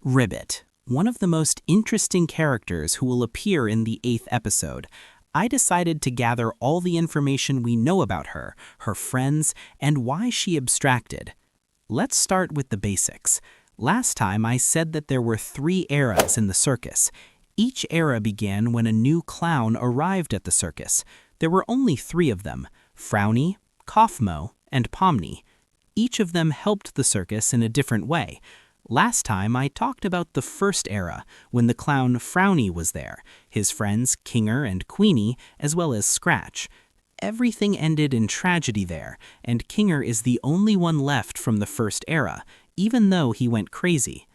Ribbit, one of the most interesting characters who will appear in the 8th episode. I decided to gather all the information we know about her, her friends, and why she abstracted. Let's start with the basics. Last time I said that there were 3 eras in the circus. Each era began when a new clown arrived at the circus. There were only 3 of them: Frowny, Kaufmo, and Pomni. Each of them helped the circus in a different way. Last time I talked about the first era, when the clown Frowny was there, his friends Kinger and Queenie, as well as Scratch. Everything ended in tragedy there, and Kinger is the only one left from the first era, even though he went crazy.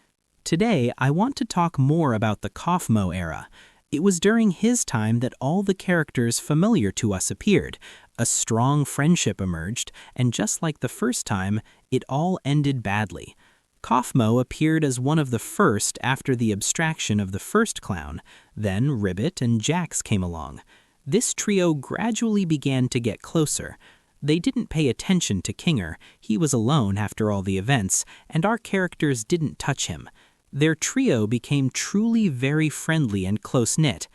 Today, I want to talk more about the Kaufmo era. It was during his time that all the characters familiar to us appeared. A strong friendship emerged, and just like the first time, it all ended badly. Kaufmo appeared as one of the first after the abstraction of the first clown. Then Ribbit and Jax came along. This trio gradually began to get closer. They didn't pay attention to Kinger. He was alone after all the events, and our characters didn't touch him. Their trio became truly very friendly and close-knit.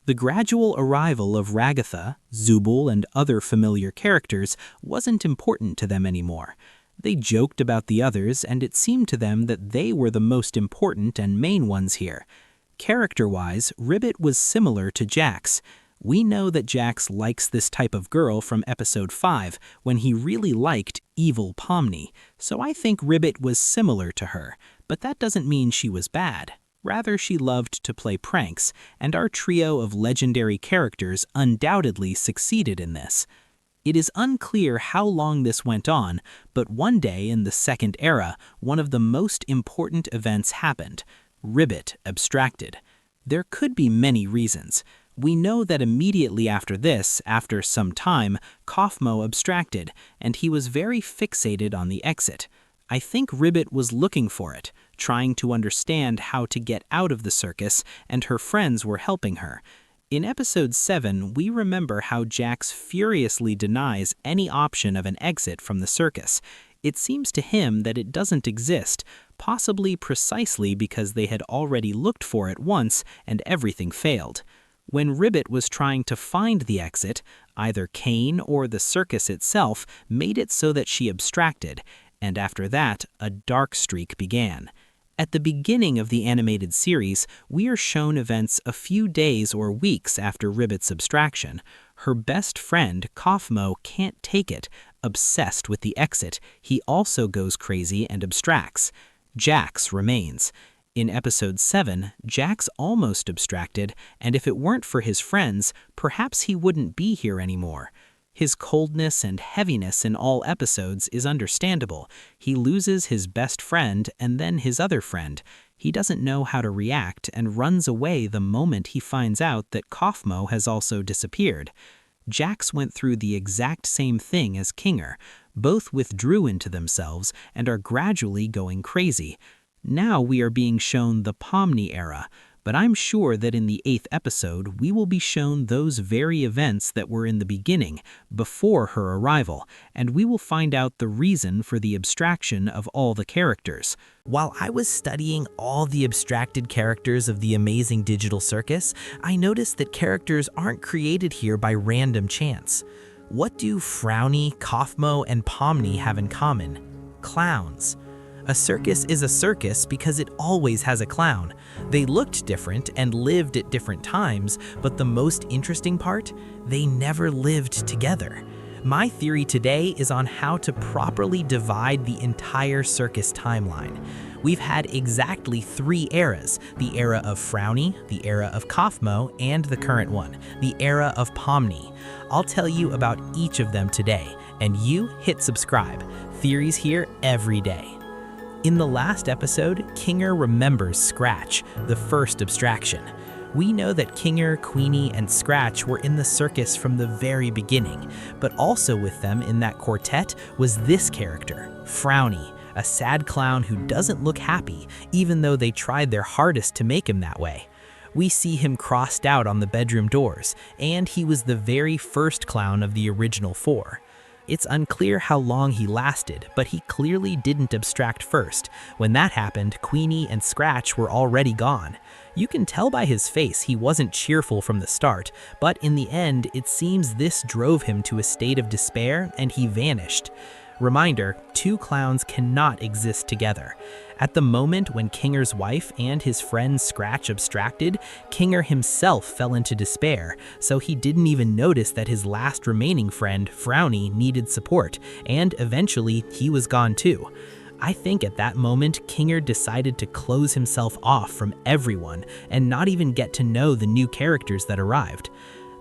The gradual arrival of Ragatha, Zubul, and other familiar characters wasn't important to them anymore. They joked about the others, and it seemed to them that they were the most important and main ones here. Character-wise, Ribbit was similar to Jax. We know that Jax likes this type of girl from episode 5, when he really liked evil Pomni, so I think Ribbit was similar to her, but that doesn't mean she was bad. Rather, she loved to play pranks, and our trio of legendary characters undoubtedly succeeded in this. It is unclear how long this went on, but one day in the second era, one of the most important events happened. Ribbit abstracted. There could be many reasons. We know that immediately after this, after some time, Kaufmo abstracted, and he was very fixated on the exit. I think Ribbit was looking for it, trying to understand how to get out of the circus, and her friends were helping her. In episode 7, we remember how Jax furiously denies any option of an exit from the circus. It seems to him that it doesn't exist, possibly precisely because they had already looked for it once and everything failed. When Ribbit was trying to find the exit, either Kane or the circus itself made it so that she abstracted, and after that, a dark streak began. At the beginning of the animated series, we are shown events a few days or weeks after Ribbit's abstraction. Her best friend, Kaufmo, can't take it. Obsessed with the exit, he also goes crazy and abstracts. Jax remains. In episode 7, Jax almost abstracted, and if it weren't for his friends, perhaps he wouldn't be here anymore. His coldness and heaviness in all episodes is understandable. He loses his best friend and then his other friend. He doesn't know how to react and runs away the moment he finds out that Kaufmo has also disappeared. Jax went through the exact same thing as Kinger. Both withdrew into themselves and are gradually going crazy. Now we are being shown the Pomni era, but I'm sure that in the 8th episode we will be shown those very events that were in the beginning, before her arrival, and we will find out the reason for the abstraction of all the characters. While I was studying all the abstracted characters of the amazing digital circus, I noticed that characters aren't created here by random chance. What do Frowny, Kaufmo, and Pomni have in common? Clowns. A circus is a circus because it always has a clown. They looked different and lived at different times, but the most interesting part, they never lived together. My theory today is on how to properly divide the entire circus timeline. We've had exactly 3 eras, the era of Frowny, the era of Kaufmo, and the current one, the era of Pomni. I'll tell you about each of them today, and you hit subscribe. Theories here every day. In the last episode, Kinger remembers Scratch, the first abstraction. We know that Kinger, Queenie, and Scratch were in the circus from the very beginning, but also with them in that quartet was this character, Frowny, a sad clown who doesn't look happy, even though they tried their hardest to make him that way. We see him crossed out on the bedroom doors, and he was the very first clown of the original 4. It's unclear how long he lasted, but he clearly didn't abstract first. When that happened, Queenie and Scratch were already gone. You can tell by his face he wasn't cheerful from the start, but in the end, it seems this drove him to a state of despair and he vanished. Reminder, two clowns cannot exist together. At the moment when Kinger's wife and his friend Scratch abstracted, Kinger himself fell into despair, so he didn't even notice that his last remaining friend, Frowny, needed support, and eventually he was gone too. I think at that moment, Kinger decided to close himself off from everyone and not even get to know the new characters that arrived.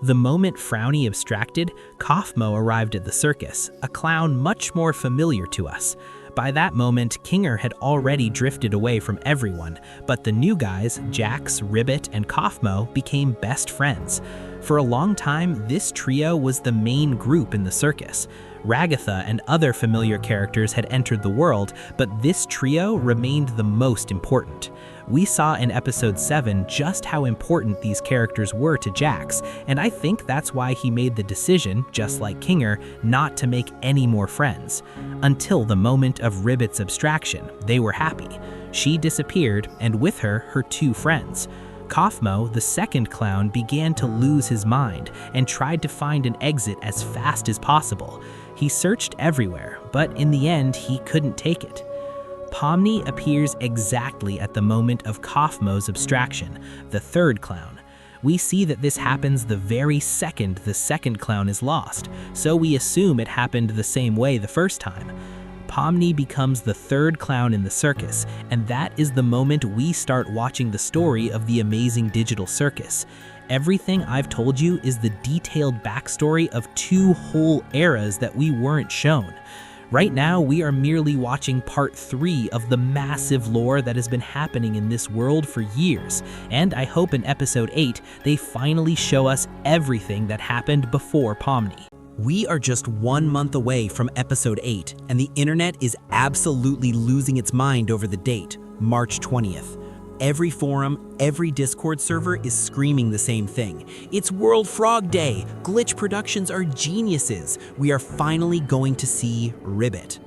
The moment Frowny abstracted, Kaufmo arrived at the circus, a clown much more familiar to us. By that moment, Kinger had already drifted away from everyone, but the new guys, Jax, Ribbit, and Kaufmo, became best friends. For a long time, this trio was the main group in the circus. Ragatha and other familiar characters had entered the world, but this trio remained the most important. We saw in episode 7 just how important these characters were to Jax, and I think that's why he made the decision, just like Kinger, not to make any more friends. Until the moment of Ribbit's abstraction, they were happy. She disappeared, and with her, her two friends. Kaufmo, the second clown, began to lose his mind and tried to find an exit as fast as possible. He searched everywhere, but in the end, he couldn't take it. Pomni appears exactly at the moment of Kaufmo's abstraction, the third clown. We see that this happens the very second the second clown is lost, so we assume it happened the same way the first time. Pomni becomes the third clown in the circus, and that is the moment we start watching the story of the amazing digital circus. Everything I've told you is the detailed backstory of two whole eras that we weren't shown. Right now, we are merely watching part 3 of the massive lore that has been happening in this world for years, and I hope in episode 8, they finally show us everything that happened before Pomni. We are just 1 month away from episode 8, and the internet is absolutely losing its mind over the date, March 20th. Every forum, every Discord server is screaming the same thing. It's World Frog Day! Glitch Productions are geniuses! We are finally going to see Ribbit.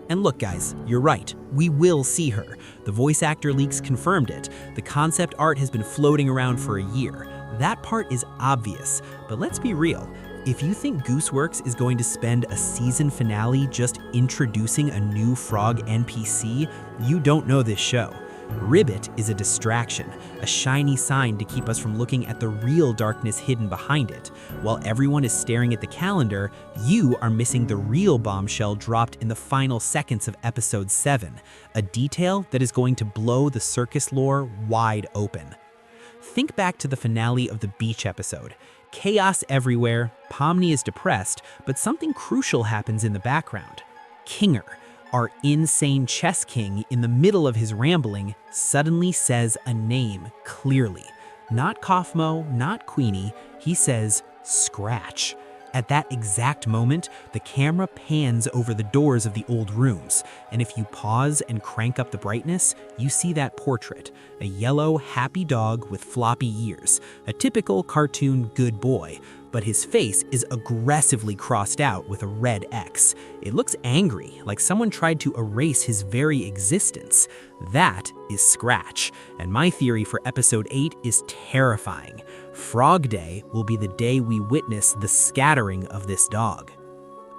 And look guys, you're right, we will see her. The voice actor leaks confirmed it. The concept art has been floating around for a year. That part is obvious, but let's be real. If you think Gooseworks is going to spend a season finale just introducing a new frog NPC, you don't know this show. Ribbit is a distraction, a shiny sign to keep us from looking at the real darkness hidden behind it. While everyone is staring at the calendar, you are missing the real bombshell dropped in the final seconds of episode 7, a detail that is going to blow the circus lore wide open. Think back to the finale of the beach episode. Chaos everywhere, Pomni is depressed, but something crucial happens in the background. Kinger, our insane chess king, in the middle of his rambling, suddenly says a name clearly. Not Kaufmo, not Queenie, he says Scratch. At that exact moment, the camera pans over the doors of the old rooms, and if you pause and crank up the brightness, you see that portrait, a yellow, happy dog with floppy ears, a typical cartoon good boy, but his face is aggressively crossed out with a red X. It looks angry, like someone tried to erase his very existence. That is Scratch, and my theory for episode 8 is terrifying. Frog Day will be the day we witness the scattering of this dog.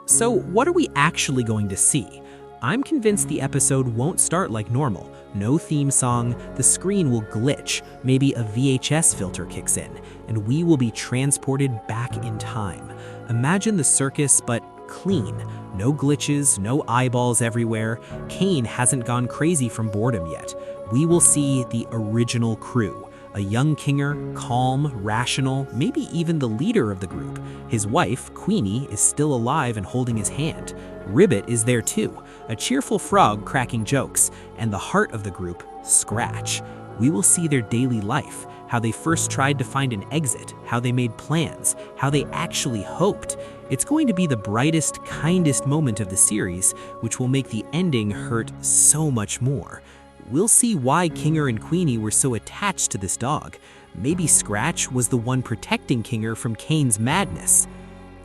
So what are we actually going to see? I'm convinced the episode won't start like normal. No theme song, the screen will glitch, maybe a VHS filter kicks in, and we will be transported back in time. Imagine the circus, but clean. No glitches, no eyeballs everywhere. Kane hasn't gone crazy from boredom yet. We will see the original crew. A young Kinger, calm, rational, maybe even the leader of the group. His wife, Queenie, is still alive and holding his hand. Ribbit is there too, a cheerful frog cracking jokes, and the heart of the group, Scratch. We will see their daily life, how they first tried to find an exit, how they made plans, how they actually hoped. It's going to be the brightest, kindest moment of the series, which will make the ending hurt so much more. We'll see why Kinger and Queenie were so attached to this dog. Maybe Scratch was the one protecting Kinger from Kane's madness.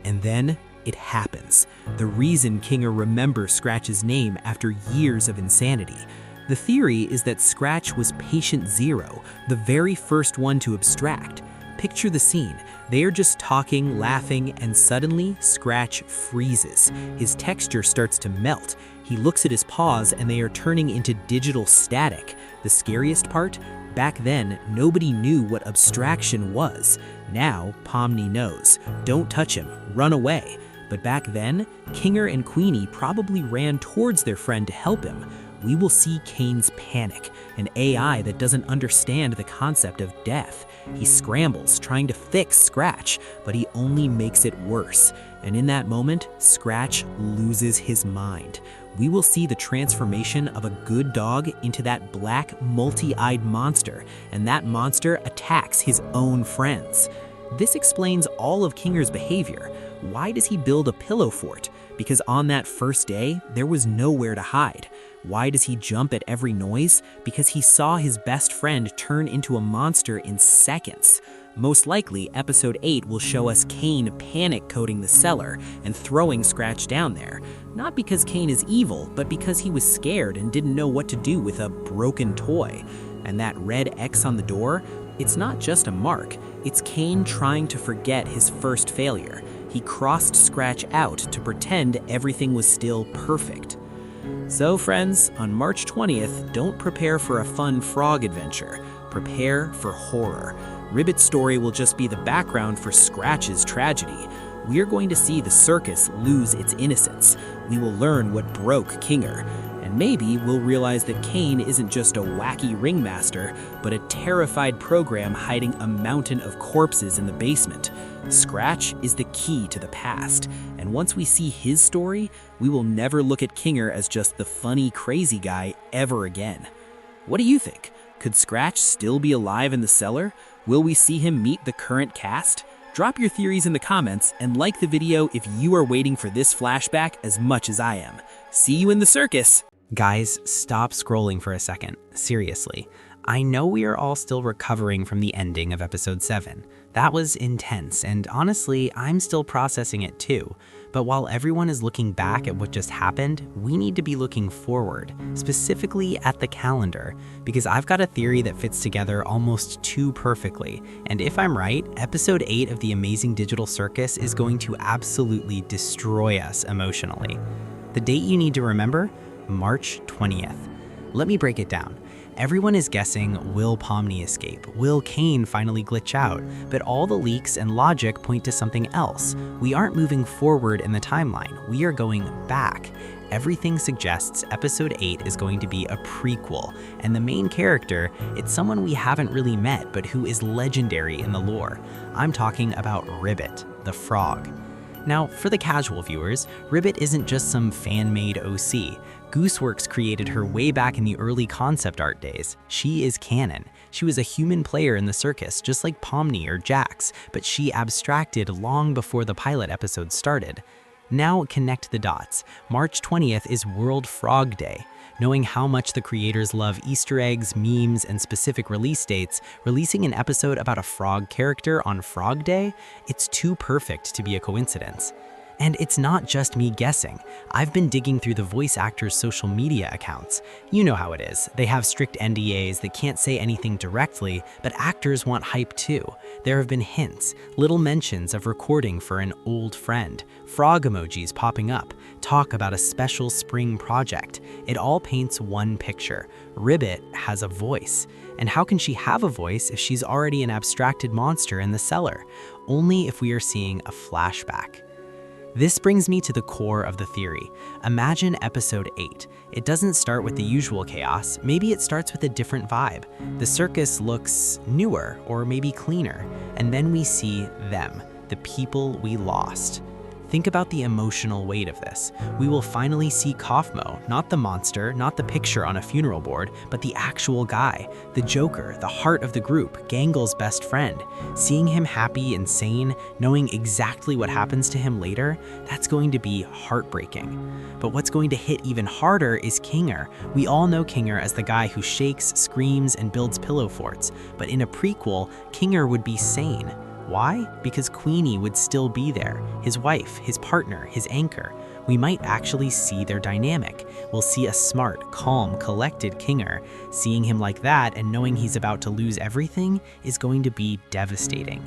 And then it happens. The reason Kinger remembers Scratch's name after years of insanity. The theory is that Scratch was patient zero, the very first one to abstract. Picture the scene. They are just talking, laughing, and suddenly Scratch freezes. His texture starts to melt. He looks at his paws and they are turning into digital static. The scariest part? Back then, nobody knew what abstraction was. Now, Pomni knows. Don't touch him. Run away. But back then, Kinger and Queenie probably ran towards their friend to help him. We will see Kane's panic, an AI that doesn't understand the concept of death. He scrambles, trying to fix Scratch, but he only makes it worse. And in that moment, Scratch loses his mind. We will see the transformation of a good dog into that black, multi-eyed monster, and that monster attacks his own friends. This explains all of Kinger's behavior. Why does he build a pillow fort? Because on that first day, there was nowhere to hide. Why does he jump at every noise? Because he saw his best friend turn into a monster in seconds. Most likely, episode 8 will show us Kane panic-coding the cellar and throwing Scratch down there. Not because Kane is evil, but because he was scared and didn't know what to do with a broken toy. And that red X on the door, it's not just a mark. It's Kane trying to forget his first failure. He crossed Scratch out to pretend everything was still perfect. So friends, on March 20th, don't prepare for a fun frog adventure. Prepare for horror. Ribbit's story will just be the background for Scratch's tragedy. We are going to see the circus lose its innocence. We will learn what broke Kinger. And maybe we'll realize that Kane isn't just a wacky ringmaster, but a terrified program hiding a mountain of corpses in the basement. Scratch is the key to the past, and once we see his story, we will never look at Kinger as just the funny, crazy guy ever again. What do you think? Could Scratch still be alive in the cellar? Will we see him meet the current cast? Drop your theories in the comments and like the video if you are waiting for this flashback as much as I am. See you in the circus! Guys, stop scrolling for a second. Seriously. I know we are all still recovering from the ending of episode 7. That was intense, and honestly, I'm still processing it too. But while everyone is looking back at what just happened, we need to be looking forward, specifically at the calendar, because I've got a theory that fits together almost too perfectly. And if I'm right, episode 8 of The Amazing Digital Circus is going to absolutely destroy us emotionally. The date you need to remember? March 20th. Let me break it down. Everyone is guessing, will Pomni escape? Will Kane finally glitch out? But all the leaks and logic point to something else. We aren't moving forward in the timeline, we are going back. Everything suggests episode 8 is going to be a prequel, and the main character, it's someone we haven't really met but who is legendary in the lore. I'm talking about Ribbit, the frog. Now, for the casual viewers, Ribbit isn't just some fan-made OC. Gooseworks created her way back in the early concept art days. She is canon. She was a human player in the circus, just like Pomni or Jax, but she abstracted long before the pilot episode started. Now connect the dots. March 20th is World Frog Day. Knowing how much the creators love Easter eggs, memes, and specific release dates, releasing an episode about a frog character on Frog Day, it's too perfect to be a coincidence. And it's not just me guessing. I've been digging through the voice actors' social media accounts. You know how it is. They have strict NDAs that can't say anything directly, but actors want hype too. There have been hints, little mentions of recording for an old friend, frog emojis popping up, talk about a special spring project. It all paints one picture. Ribbit has a voice. And how can she have a voice if she's already an abstracted monster in the cellar? Only if we are seeing a flashback. This brings me to the core of the theory. Imagine episode 8. It doesn't start with the usual chaos, maybe it starts with a different vibe. The circus looks newer or maybe cleaner, and then we see them, the people we lost. Think about the emotional weight of this. We will finally see Kaufmo, not the monster, not the picture on a funeral board, but the actual guy, the Joker, the heart of the group, Gangle's best friend. Seeing him happy and sane, knowing exactly what happens to him later, that's going to be heartbreaking. But what's going to hit even harder is Kinger. We all know Kinger as the guy who shakes, screams, and builds pillow forts, but in a prequel, Kinger would be sane. Why? Because Queenie would still be there, his wife, his partner, his anchor. We might actually see their dynamic. We'll see a smart, calm, collected Kinger. Seeing him like that and knowing he's about to lose everything is going to be devastating.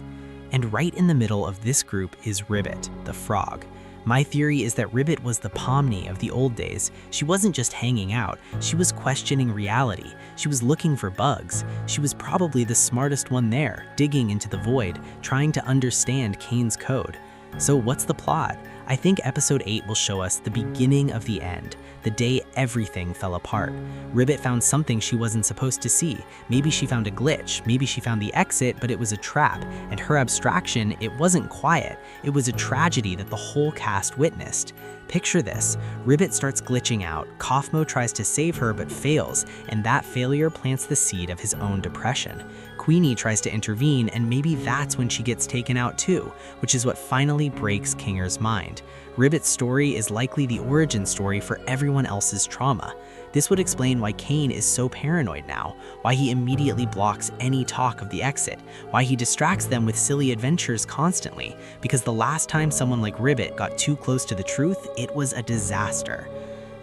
And right in the middle of this group is Ribbit, the frog. My theory is that Ribbit was the Pomni of the old days. She wasn't just hanging out, she was questioning reality. She was looking for bugs. She was probably the smartest one there, digging into the void, trying to understand Kane's code. So what's the plot? I think episode 8 will show us the beginning of the end, the day everything fell apart. Ribbit found something she wasn't supposed to see. Maybe she found a glitch, maybe she found the exit, but it was a trap. And her abstraction, it wasn't quiet. It was a tragedy that the whole cast witnessed. Picture this, Ribbit starts glitching out, Kaufmo tries to save her but fails, and that failure plants the seed of his own depression. Queenie tries to intervene, and maybe that's when she gets taken out too, which is what finally breaks Kinger's mind. Ribbit's story is likely the origin story for everyone else's trauma. This would explain why Kane is so paranoid now, why he immediately blocks any talk of the exit, why he distracts them with silly adventures constantly, because the last time someone like Ribbit got too close to the truth, it was a disaster.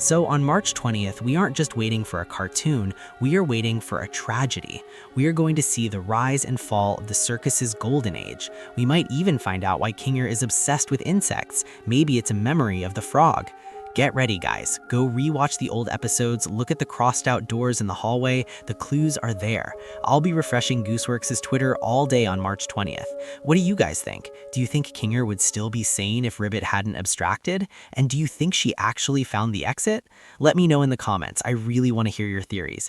So on March 20th, we aren't just waiting for a cartoon, we are waiting for a tragedy. We are going to see the rise and fall of the circus's golden age. We might even find out why Kinger is obsessed with insects. Maybe it's a memory of the frog. Get ready, guys. Go rewatch the old episodes, look at the crossed out doors in the hallway. The clues are there. I'll be refreshing Gooseworks' Twitter all day on March 20th. What do you guys think? Do you think Kinger would still be sane if Ribbit hadn't abstracted? And do you think she actually found the exit? Let me know in the comments. I really want to hear your theories.